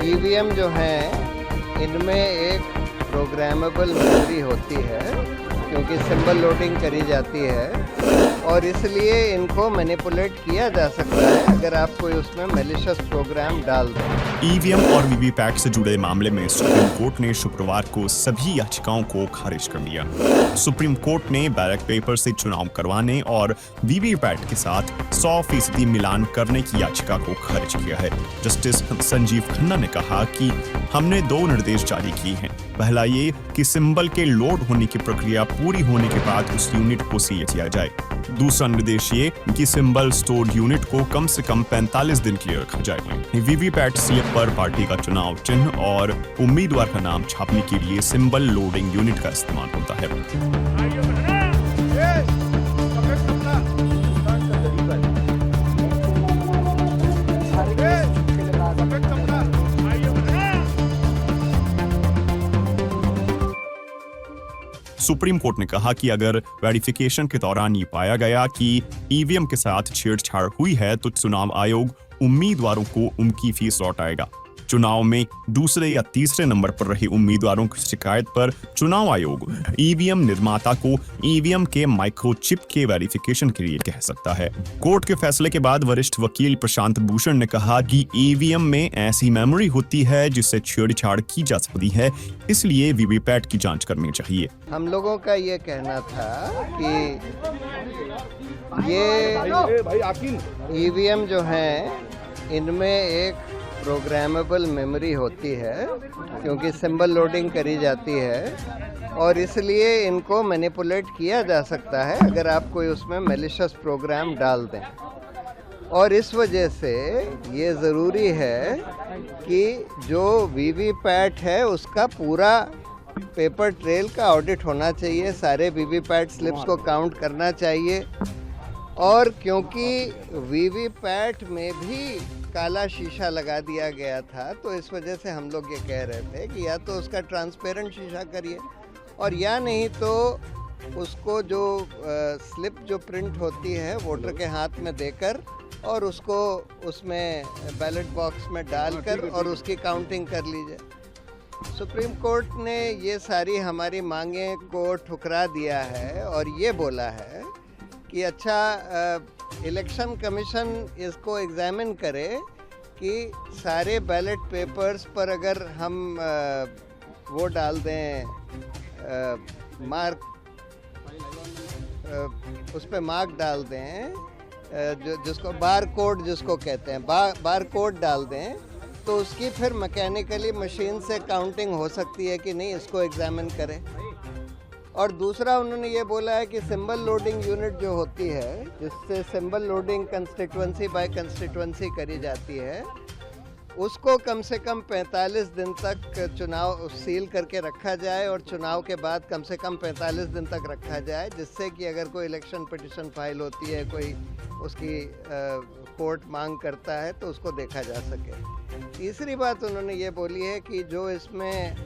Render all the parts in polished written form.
EVM जो हैं इनमें एक प्रोग्रामेबल मेमोरी होती है क्योंकि सिंबल लोडिंग करी जाती है और इसलिए इनको मैनिपुलेट किया जा सकता है अगर आप कोई उसमें मैलिशियस प्रोग्राम डाल दें। ईवीएम और वीवीपैट से जुड़े मामले में सुप्रीम कोर्ट ने शुक्रवार को सभी याचिकाओं को खारिज कर दिया। सुप्रीम कोर्ट ने बैलेट पेपर से चुनाव करवाने और वीवीपैट के साथ 100% मिलान करने की याचिका को खारिज किया है। जस्टिस संजीव खन्ना ने कहा कि हमने 2 निर्देश जारी किए हैं। पहला ये कि सिंबल के लोड होने की प्रक्रिया पूरी होने के बाद उस यूनिट को सील किया जाए। दूसरा निर्देश ये कि सिंबल स्टोर्ड यूनिट को कम से कम 45 दिन के लिए रखा जाए। वीवीपैट स्लिप पर पार्टी का चुनाव चिन्ह और उम्मीदवार का नाम छापने के लिए सिंबल लोडिंग यूनिट का इस्तेमाल होता है। सुप्रीम कोर्ट ने कहा कि अगर वेरिफिकेशन के दौरान ये पाया गया कि ईवीएम के साथ छेड़छाड़ हुई है तो चुनाव आयोग उम्मीदवारों को उनकी फीस लौटाएगा। चुनाव में दूसरे या तीसरे नंबर पर रहे उम्मीदवारों की शिकायत पर चुनाव आयोग ईवीएम निर्माता को ईवीएम के माइक्रोचिप के वेरिफिकेशन के लिए कह सकता है। कोर्ट के फैसले के बाद वरिष्ठ वकील प्रशांत भूषण ने कहा कि ईवीएम में ऐसी मेमोरी होती है जिससे छेड़छाड़ की जा सकती है, इसलिए वीवीपैट की जांच करनी चाहिए। हम लोगों का ये कहना था कि ये ईवीएम जो हैं इनमें एक प्रोग्रामेबल मेमोरी होती है क्योंकि सिंबल लोडिंग करी जाती है और इसलिए इनको मैनिपुलेट किया जा सकता है अगर आप कोई उसमें मैलिशियस प्रोग्राम डाल दें। और इस वजह से ये ज़रूरी है कि जो वीवीपैट है उसका पूरा पेपर ट्रेल का ऑडिट होना चाहिए, सारे वीवीपैट स्लिप्स को काउंट करना चाहिए। और क्योंकि वीवीपैट में भी काला शीशा लगा दिया गया था तो इस वजह से हम लोग ये कह रहे थे कि या तो उसका ट्रांसपेरेंट शीशा करिए और या नहीं तो उसको जो स्लिप जो प्रिंट होती है वोटर के हाथ में देकर और उसको उसमें बैलेट बॉक्स में डालकर और उसकी काउंटिंग कर लीजिए। सुप्रीम कोर्ट ने ये सारी हमारी मांगें को ठुकरा दिया है और ये बोला है कि अच्छा इलेक्शन कमीशन इसको एग्जामिन करे कि सारे बैलेट पेपर्स पर अगर हम वो डाल दें मार्क, उस पर मार्क डाल दें जिसको बार कोड जिसको कहते हैं, बार कोड डाल दें तो उसकी फिर मैकेनिकली मशीन से काउंटिंग हो सकती है कि नहीं, इसको एग्जामिन करें। और दूसरा उन्होंने ये बोला है कि सिंबल लोडिंग यूनिट जो होती है जिससे symbol loading constituency by constituency करी जाती है उसको कम से कम 45 दिन तक चुनाव सील करके रखा जाए और चुनाव के बाद कम से कम 45 दिन तक रखा जाए, जिससे कि अगर कोई इलेक्शन पिटीशन फाइल होती है, कोई उसकी कोर्ट मांग करता है तो उसको देखा जा सके। तीसरी बात उन्होंने ये बोली है कि जो इसमें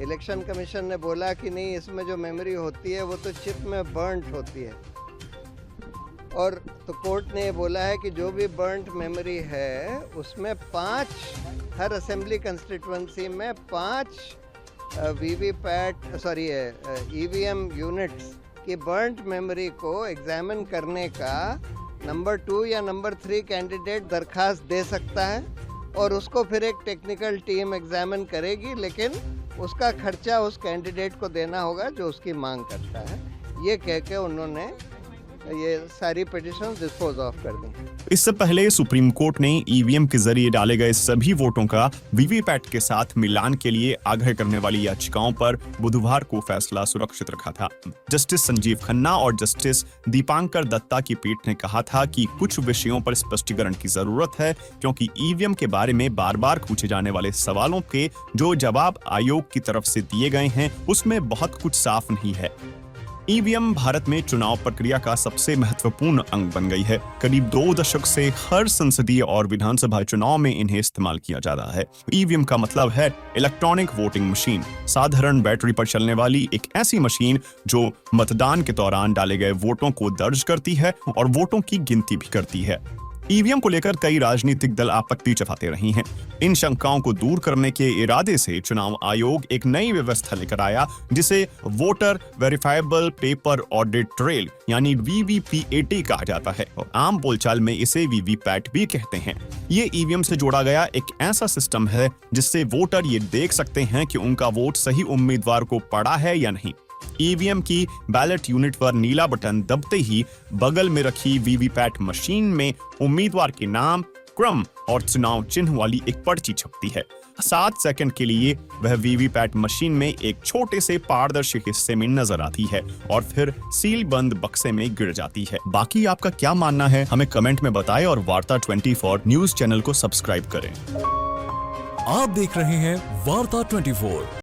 इलेक्शन कमीशन ने बोला कि नहीं इसमें जो मेमोरी होती है वो तो चिप में बर्न्ट होती है और तो कोर्ट ने ये बोला है कि जो भी बर्न्ट मेमोरी है उसमें 5 हर असेंबली कंस्टिट्यूएंसी में 5 ईवीएम यूनिट्स की बर्न्ट मेमोरी को एग्जामिन करने का नंबर 2 या नंबर 3 कैंडिडेट दरखास्त दे सकता है और उसको फिर एक टेक्निकल टीम एग्जामिन करेगी, लेकिन उसका खर्चा उस कैंडिडेट को देना होगा जो उसकी मांग करता है। ये कह के उन्होंने ये सारी पिटीशन डिस्पोज ऑफ कर दी। इससे पहले सुप्रीम कोर्ट ने ईवीएम के जरिए डाले गए सभी वोटों का वीवीपैट के साथ मिलान के लिए आग्रह करने वाली याचिकाओं पर बुधवार को फैसला सुरक्षित रखा था। जस्टिस संजीव खन्ना और जस्टिस दीपांकर दत्ता की पीठ ने कहा था कि कुछ विषयों पर स्पष्टीकरण की जरूरत है क्योंकि ईवीएम के बारे में बार बार पूछे जाने वाले सवालों के जो जवाब आयोग की तरफ से दिए गए हैं उसमें बहुत कुछ साफ नहीं है। ईवीएम भारत में चुनाव प्रक्रिया का सबसे महत्वपूर्ण अंग बन गई है। करीब 2 दशक से हर संसदीय और विधानसभा चुनाव में इन्हें इस्तेमाल किया जाता है। ईवीएम का मतलब है इलेक्ट्रॉनिक वोटिंग मशीन, साधारण बैटरी पर चलने वाली एक ऐसी मशीन जो मतदान के दौरान डाले गए वोटों को दर्ज करती है और वोटों की गिनती भी करती है। ईवीएम को लेकर कई राजनीतिक दल आपत्ति जताते रहे हैं। इन शंकाओं को दूर करने के इरादे से चुनाव आयोग एक नई व्यवस्था लेकर आया, जिसे voter verifiable paper audit trail यानी वीवीपीएटी कहा जाता है और आम बोलचाल में इसे वीवीपैट भी कहते हैं। ये ईवीएम से जोड़ा गया एक ऐसा सिस्टम है जिससे वोटर ये देख सकते हैं कि उनका वोट सही उम्मीदवार को पड़ा है या नहीं। ईवीएम की बैलेट यूनिट पर नीला बटन दबते ही बगल में रखी वीवीपैट मशीन में उम्मीदवार के नाम, क्रम और चुनाव चिन्ह वाली एक पर्ची छपती है। 7 सेकंड के लिए वह वीवीपैट मशीन में एक छोटे से पारदर्शी हिस्से में नजर आती है और फिर सील बंद बक्से में गिर जाती है। बाकी आपका क्या मानना है हमें कमेंट में बताएं और वार्ता 24 न्यूज चैनल को सब्सक्राइब करें। आप देख रहे हैं वार्ता 24।